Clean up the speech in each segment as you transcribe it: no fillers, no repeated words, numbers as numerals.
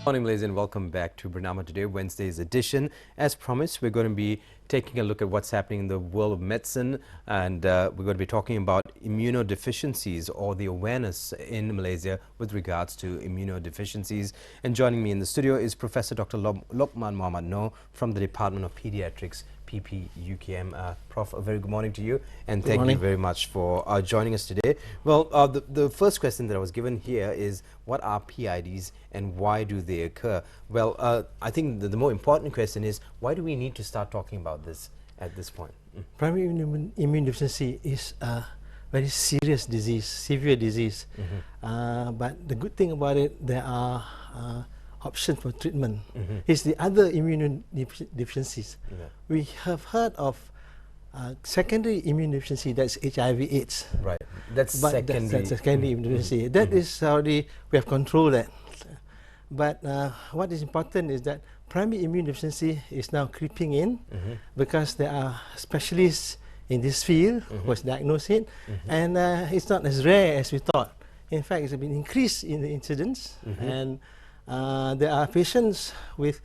Morning, ladies, and welcome back to Bernama Today, Wednesday's edition. As promised, we're going to be taking a look at what's happening in the world of medicine, and we're going to be talking about immunodeficiencies, or the awareness in Malaysia with regards to immunodeficiencies. And joining me in the studio is Professor Dr. Lokman Muhammad Noor from the Department of Pediatrics, PP-UKM. Prof, a very good morning to you, and thank you very much for joining us today. Well, the first question that I was given here is, what are PIDs and why do they occur? Well, I think the more important question is, why do we need to start talking about this at this point? Primary immunodeficiency is a very serious disease, severe disease. But the good thing about it, there are options for treatment. It's the other immunodeficiencies. We have heard of secondary immunodeficiency, that's HIV/AIDS. Right, that's secondary. That's secondary immunodeficiency. That is already, we have controlled that. But what is important is that primary immunodeficiency is now creeping in because there are specialists in this field who has diagnosed it, and it's not as rare as we thought. In fact, it's been increased in the incidence, and there are patients with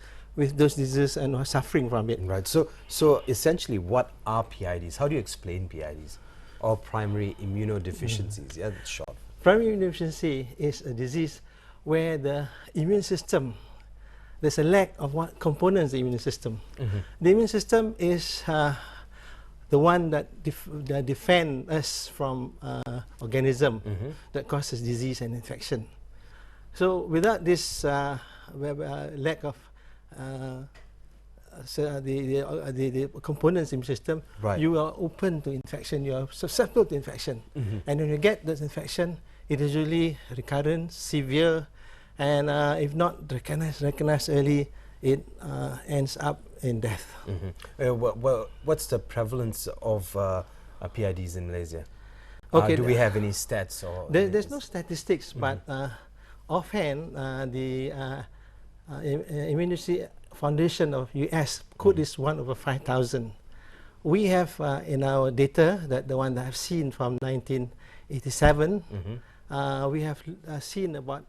those diseases and are suffering from it. Right. So essentially, what are PIDs? How do you explain PIDs, or primary immunodeficiencies? Yeah, that's short. Primary immunodeficiency is a disease where the immune system, there's a lack of what components of the immune system. The immune system is the one that defend us from organism that causes disease and infection. So without this lack of the components in the system, you are open to infection, you are susceptible to infection. And when you get this infection, it is usually recurrent, severe, and if not recognized early, it ends up in death. Well, what's the prevalence of PIDs in Malaysia? Do we have any stats? Or there's no statistics, but offhand, the Immunity Foundation of US quote is 1/5,000. We have in our data, that the one that I've seen from 1987, we have seen about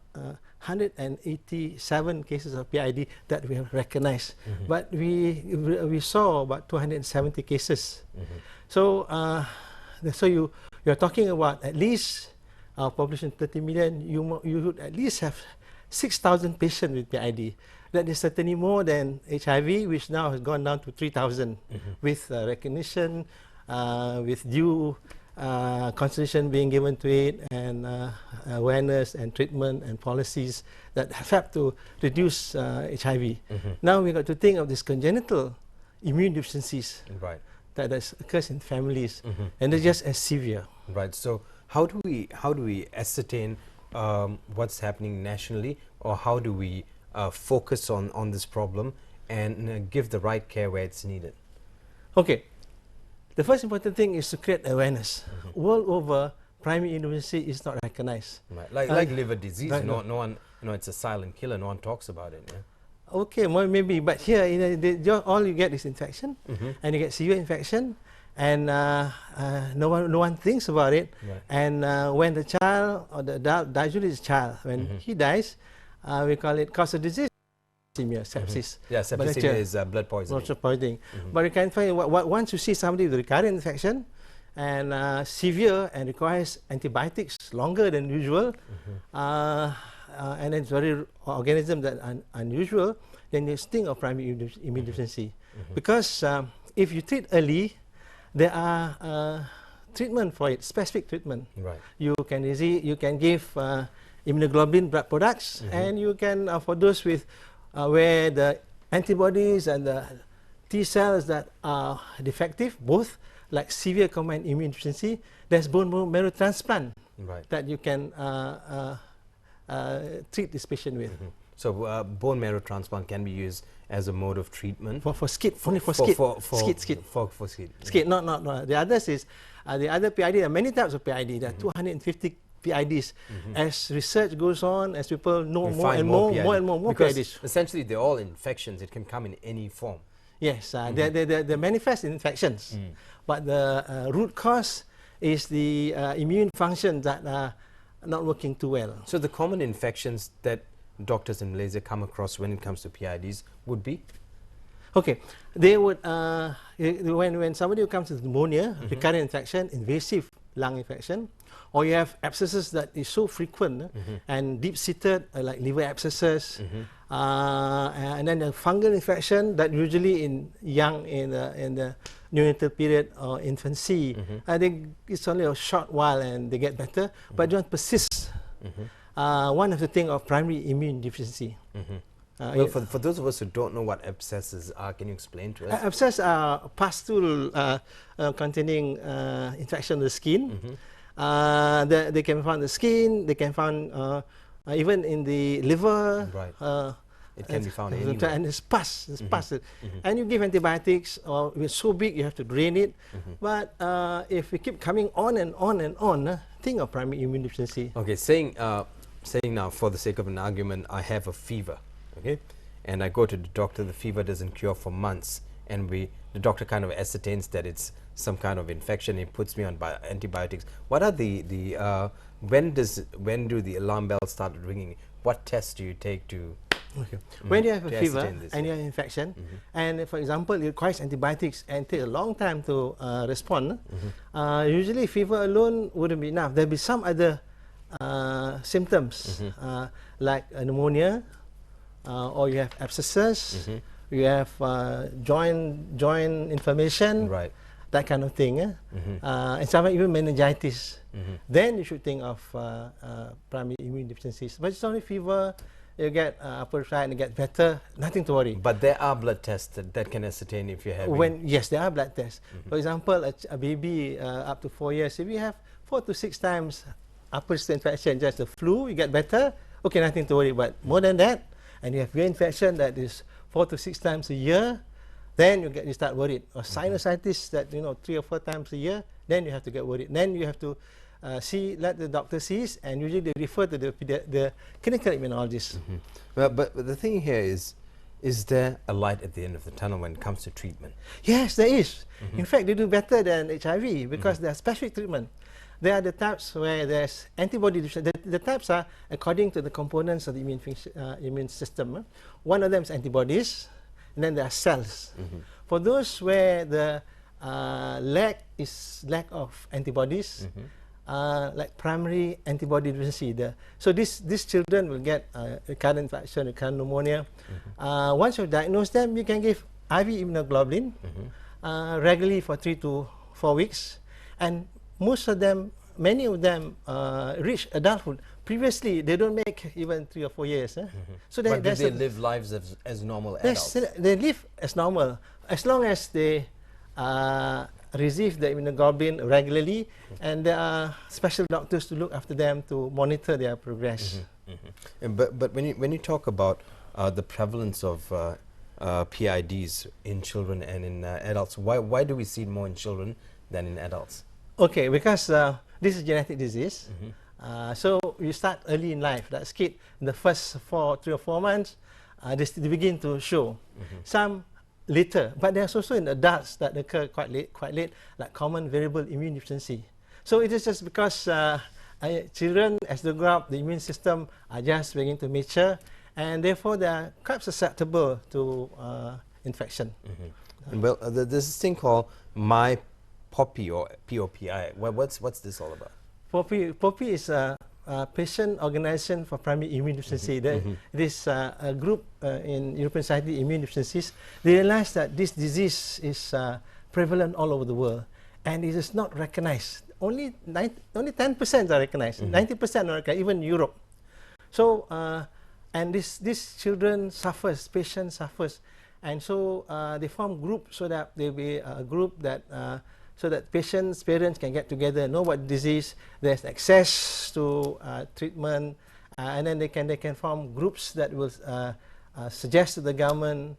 187 cases of PID that we have recognized, but we saw about 270 cases. So you're talking about at least our population 30 million. You would at least have 6,000 patients with PID. That is certainly more than HIV, which now has gone down to 3,000, with recognition, with due consideration being given to it, and awareness and treatment and policies that have helped to reduce HIV. Now we got to think of these congenital immune deficiencies that occurs in families, and they're just as severe. Right. So how do we ascertain what's happening nationally, or how do we focus on this problem and give the right care where it's needed? Okay. The first important thing is to create awareness. World over, primary immunodeficiency is not recognized. Right. Like liver disease, no one, it's a silent killer. No one talks about it. Yeah? Okay, well, maybe, but here, all you get is infection, and you get severe infection, and no one thinks about it. And when the child or the adult, usually the child, when he dies, we call it cause of disease. Sepsis. Yeah, septicemia is blood poisoning. But you can find, once you see somebody with recurrent infection and severe and requires antibiotics longer than usual, and it's very organism that unusual, then you think of primary immunodeficiency. Because if you treat early, there are treatment for it, specific treatment. You can give immunoglobulin blood products, and you can, for those with where the antibodies and the T cells that are defective, both, like severe combined immune deficiency, there's bone marrow transplant that you can treat this patient with. So bone marrow transplant can be used as a mode of treatment for SCID, only for SCID. For SCID. SCID, not. The others is the other PID. There are many types of PID. There are 250 PIDs. As research goes on, as people know more and more PIDs. Essentially, they're all infections. It can come in any form. Yes, they manifest in infections, but the root cause is the immune functions that are not working too well. So the common infections that doctors in Malaysia come across when it comes to PIDs would be? Okay, they would, when somebody who comes with pneumonia, recurrent infection, invasive lung infection, or you have abscesses that is so frequent and deep-seated, like liver abscesses, and then a fungal infection that usually in the neonatal period or infancy, I think it's only a short while and they get better, but don't persist. One of the things of primary immune deficiency. Well, for those of us who don't know what abscesses are, can you explain to us? Abscesses are pustule containing infection of the skin. They can be found in the skin, they can be found even in the liver. Right. It can be found anywhere. And it's pus. And you give antibiotics, or if it's so big, you have to drain it. But if we keep coming on and on and on, think of primary immune deficiency. Okay, saying now, for the sake of an argument, I have a fever, okay, and I go to the doctor, the fever doesn't cure for months, and the doctor kind of ascertains that it's some kind of infection, he puts me on antibiotics. What are when do the alarm bells start ringing? What tests do you take to... Okay. When you have a fever and you have infection, and for example, it requires antibiotics and take a long time to respond, usually fever alone wouldn't be enough. There'll be some other symptoms, like pneumonia, or you have abscesses, you have joint inflammation, right, that kind of thing, and sometimes even meningitis. Then you should think of primary immune deficiencies. But it's only fever, you get upper side and you get better, nothing to worry. But there are blood tests that can ascertain if you're having... Yes, there are blood tests. For example, a baby up to 4 years, if you have 4 to 6 times upper infection, just the flu, you get better, okay, nothing to worry. But more than that, and you have ear infection that is 4 to 6 times a year, then you start worried. Or sinusitis that 3 or 4 times a year, then you have to get worried. Then you have to let the doctor see, and usually they refer to the clinical immunologist. Well, but the thing here is there a light at the end of the tunnel when it comes to treatment? Yes, there is. In fact, they do better than HIV because there are specific treatment. There are the types where there's antibody deficiency. The types are according to the components of the immune system. One of them is antibodies, and then there are cells. For those where the lack of antibodies, like primary antibody deficiency. So these children will get recurrent infection, recurrent pneumonia. Once you diagnose them, you can give IV immunoglobulin regularly for 3 to 4 weeks. And many of them reach adulthood. Previously, they don't make even 3 or 4 years. So but do they live lives as normal adults? They live as normal, as long as they receive the immunoglobulin regularly, and there are special doctors to look after them to monitor their progress. But when you talk about the prevalence of PIDs in children and in adults, why do we see it more in children than in adults? Okay, because this is genetic disease. So you start early in life. That's kid in the first 3 or 4 months, they begin to show. Some later, but there's also in adults that occur quite late, like common variable immune deficiency. So it is just because children, as they grow up, the immune system are just beginning to mature, and therefore they are quite susceptible to infection. Well, there's this thing called MyPOPI or POPI. What's this all about? POPI is a patient organization for primary immune deficiency. It is a group in European Society Immune Deficiencies. They realized that this disease is prevalent all over the world, and it is not recognized. Only 10% are recognized. 90% are recognized, even Europe. So, and these children suffers, patients suffers, and so they form groups so that there will be a group that so that parents can get together, know what disease, there's access to treatment, and then they can form groups that will suggest to the government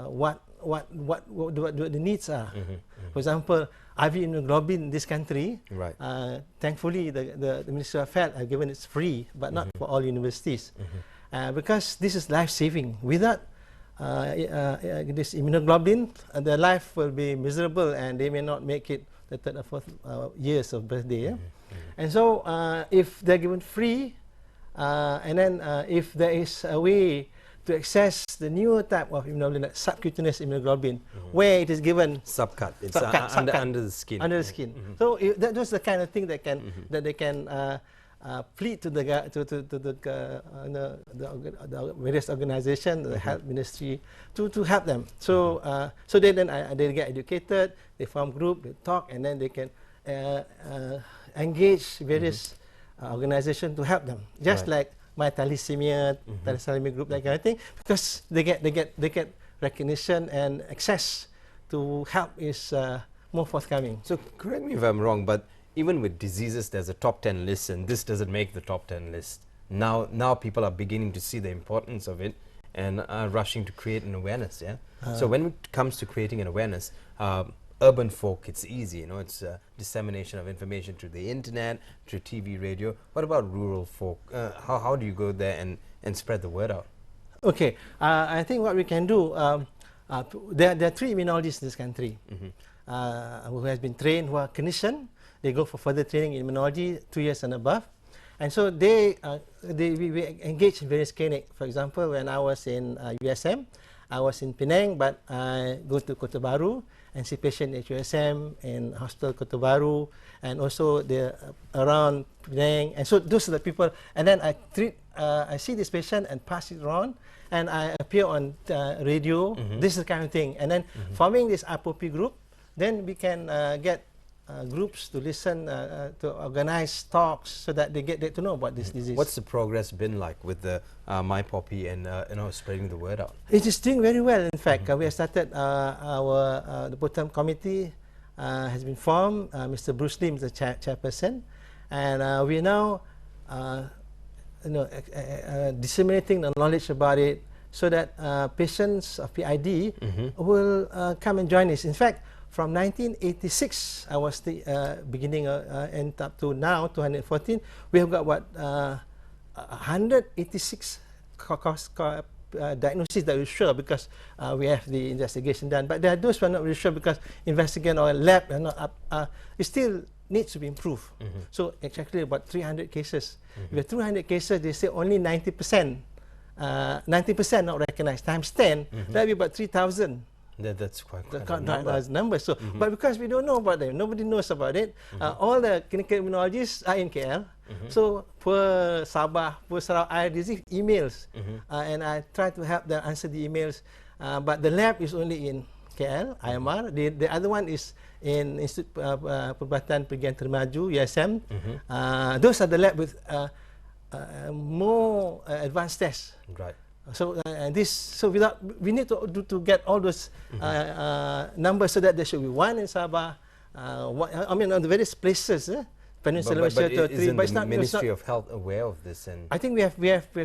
what the needs are. For example, IV immunoglobulin in this country, right. Thankfully the Ministry of Health has given it free, but not for all universities, because this is life-saving. Without this immunoglobulin, their life will be miserable and they may not make it the 3rd or 4th years of birthday. And so if they're given free, and then if there is a way to access the newer type of immunoglobulin, like subcutaneous immunoglobulin, where it is given Subcut. It's subcut, under the skin. Under the skin. So those are the kind of thing that can that they can plead to the various organizations, the health ministry, to help them. So so they get educated, they form group, they talk, and then they can engage various organizations to help them. Just like my thalassemia group, that kind of thing, because they get recognition and access to help is more forthcoming. So correct me if I'm wrong, but even with diseases, there's a top 10 list, and this doesn't make the top 10 list. Now people are beginning to see the importance of it and are rushing to create an awareness. Yeah. So when it comes to creating an awareness, urban folk, it's easy, you know, it's dissemination of information through the internet, through TV, radio. What about rural folk? How do you go there and spread the word out? Okay, I think what we can do, there are 3 immunologists in this country who has been trained, who are clinicians. They go for further training in immunology, 2 years and above. And so we engage in various clinics. For example, when I was in USM, I was in Penang, but I go to Kota Baru and see patient at USM in Hospital Kota Baru, and also the around Penang. And so those are the people. And then I see this patient and pass it around, and I appear on radio. This is the kind of thing. And then forming this IPOP group, then we can get groups to listen, to organize talks, so that they get to know about this disease. What's the progress been like with the MyPoppy and spreading the word out? It is doing very well. In fact, we have started the Bottom Committee has been formed. Mr. Bruce Lim is the chairperson, and we are now disseminating the knowledge about it, so that patients of PID will come and join us. In fact, from 1986, I was the beginning and up to now, 2014, we have got what 186 diagnoses that we're sure, because we have the investigation done. But there are those who are not really sure because investigation or lab are not up. It still needs to be improved. So it's actually about 300 cases. If you have 200 cases, they say only 90%. 90% not recognized. Times 10, that would be about 3,000. That's quite a number. So, but because we don't know about them, nobody knows about it. All the clinical immunologists are in KL. So per Sabah, per Sarawak, I receive emails, and I try to help them answer the emails. But the lab is only in KL, IMR. The other one is in Institut Perubatan Pergian Termaju, USM. Those are the lab with more advanced tests. Right. So we need to get all those numbers, so that there should be one in Sabah, I mean on the various places. Peninsula, but isn't the Ministry of Health aware of this? And I think we have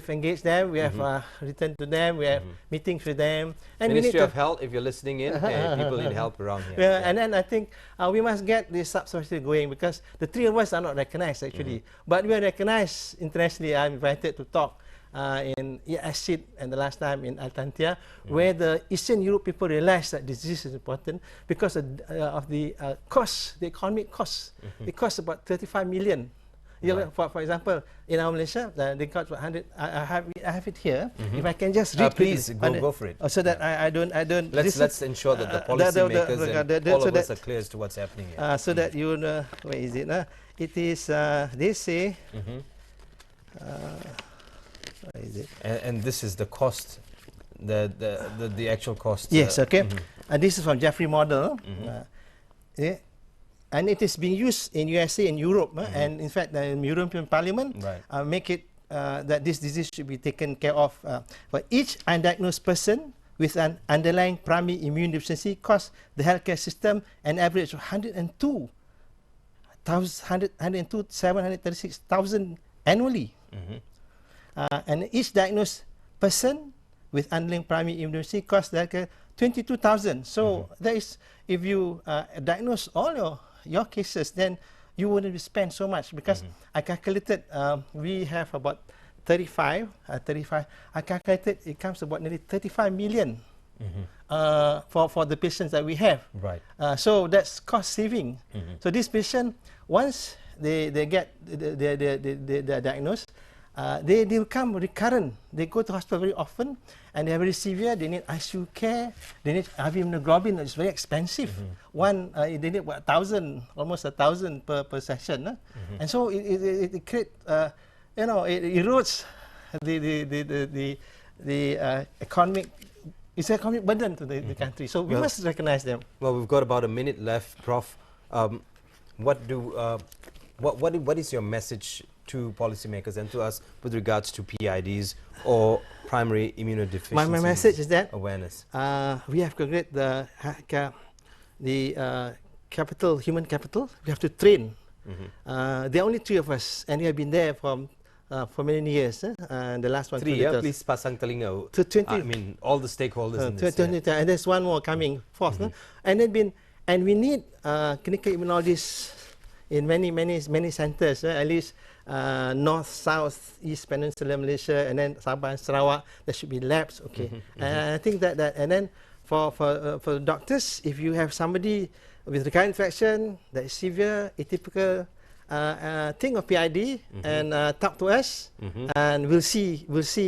engaged them. We have written to them. We have meetings with them. And Ministry of Health, if you're listening in, people need help around here. Yeah, and then I think we must get this subspecialty going, because the 3 of us are not recognized actually, but we are recognized internationally. I'm invited to talk in ACID and the last time in Altantia, where the Eastern Europe people realized that disease is important because of the cost, the economic cost. It costs about 35 million. For example, in our Malaysia, they cost 100. I have it here. If I can just read, please go for it. So that I don't. Let's ensure that the policymakers and all of us are clear as to what's happening here. So that you know, where is it? It is. They say. Is it? And this is the cost, the actual cost. Yes, okay. And this is from Jeffrey model. Yeah. And it is being used in USA and Europe, and in fact the European Parliament make it that this disease should be taken care of. For each undiagnosed person with an underlying primary immune deficiency costs the healthcare system an average of 102,736,000 annually. And each diagnosed person with underlying primary immunodeficiency costs like 22,000. So that is, if you diagnose all your cases, then you wouldn't spend so much, because I calculated we have about 35. I calculated it comes about nearly 35 million for the patients that we have. Right. So that's cost saving. So this patient, once they get they're diagnosed, they become recurrent. They go to hospital very often, and they're very severe. They need ICU care. They need IV immunoglobulin. It's very expensive. One, they need what, almost 1,000 per session. And so it creates, it erodes the economic. It's an economic burden to the country. So we must recognize them. Well, we've got about a minute left, Prof. What is your message to policymakers and to us with regards to PIDs or primary immunodeficiency? My message is that awareness. We have to create the capital, human capital. We have to train. There are only 3 of us, and we have been there for many years. And the last one, 3 years. Please pasang telinga. To 20. I mean, all the stakeholders in this. 20, and there's one more coming forth. And we need clinical immunologists in many centers, at least north, south, east peninsular Malaysia, and then Sabah and Sarawak. There should be labs, okay. And I think that and then for doctors, if you have somebody with recurrent infection that is severe, atypical, think of PID and talk to us, and we'll see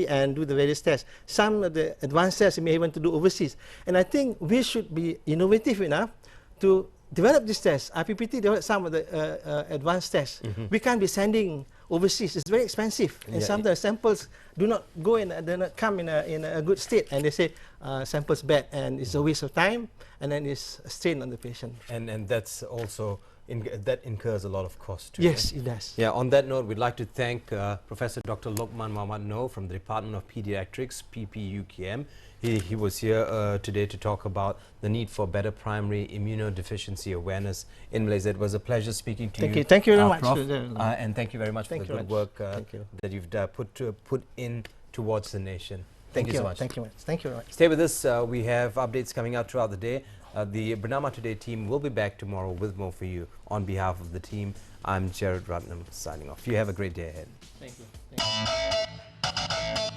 and do the various tests. Some of the advanced tests we may want to do overseas, and I think we should be innovative enough to develop these tests. IPPT developed some of the advanced tests. We can't be sending overseas. It's very expensive, and sometimes samples do not go in, do not come in a good state, and they say samples bad, and it's a waste of time, and then it's a strain on the patient. And that's also that incurs a lot of cost too. Yes, it does. Yeah. On that note, we'd like to thank Professor Dr. Lokman Muhammad Noor from the Department of Pediatrics, PPUKM. He was here today to talk about the need for better primary immunodeficiency awareness in Malaysia. It was a pleasure speaking to you. Thank you very much. Prof. And thank you very much for the good work that you've put in towards the nation. Thank you so much. Thank you very much. Stay with us. We have updates coming out throughout the day. The Bernama Today team will be back tomorrow with more for you. On behalf of the team, I'm Jared Ratnam signing off. You have a great day ahead. Thank you.